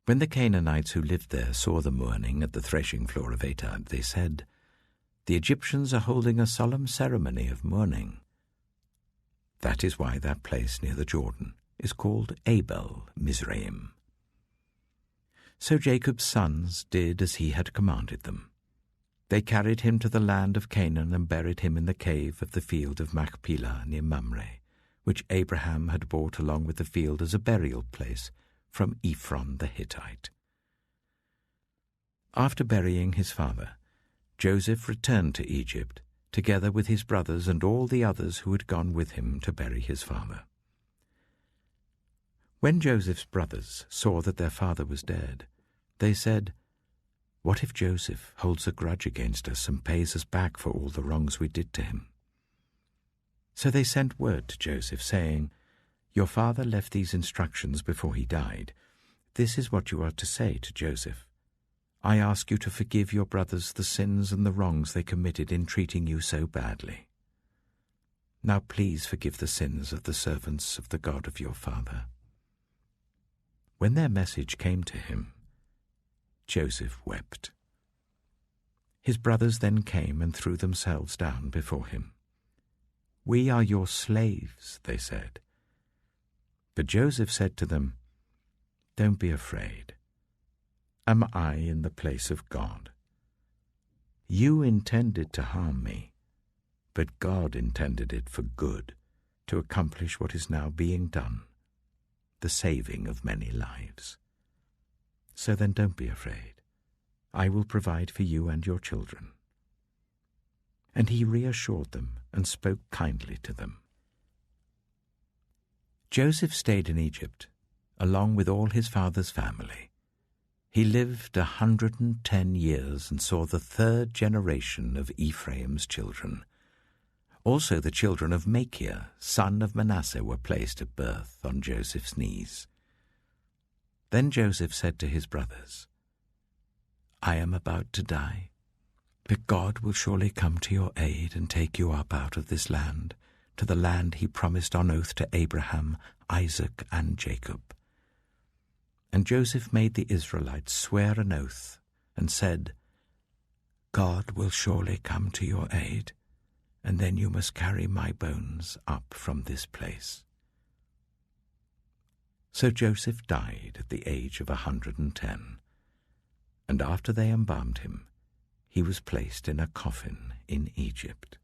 When the Canaanites who lived there saw the mourning at the threshing floor of Atad, they said, The Egyptians are holding a solemn ceremony of mourning. That is why that place near the Jordan is called Abel Mizraim. So Jacob's sons did as he had commanded them. They carried him to the land of Canaan and buried him in the cave of the field of Machpelah near Mamre, which Abraham had bought along with the field as a burial place from Ephron the Hittite. After burying his father, Joseph returned to Egypt, together with his brothers and all the others who had gone with him to bury his father. When Joseph's brothers saw that their father was dead, they said, What if Joseph holds a grudge against us and pays us back for all the wrongs we did to him? So they sent word to Joseph, saying, Your father left these instructions before he died. This is what you are to say to Joseph. I ask you to forgive your brothers the sins and the wrongs they committed in treating you so badly. Now please forgive the sins of the servants of the God of your father. When their message came to him, Joseph wept. His brothers then came and threw themselves down before him. We are your slaves, they said. But Joseph said to them, Don't be afraid. Am I in the place of God? You intended to harm me, but God intended it for good, to accomplish what is now being done, the saving of many lives. So then don't be afraid. I will provide for you and your children. And he reassured them and spoke kindly to them. Joseph stayed in Egypt, along with all his father's family. He lived 110 years and saw the 3rd generation of Ephraim's children. Also the children of Machir, son of Manasseh, were placed at birth on Joseph's knees. Then Joseph said to his brothers, "I am about to die, but God will surely come to your aid and take you up out of this land, to the land he promised on oath to Abraham, Isaac, and Jacob." And Joseph made the Israelites swear an oath and said, "God will surely come to your aid, and then you must carry my bones up from this place." So Joseph died at the age of 110, and after they embalmed him, he was placed in a coffin in Egypt.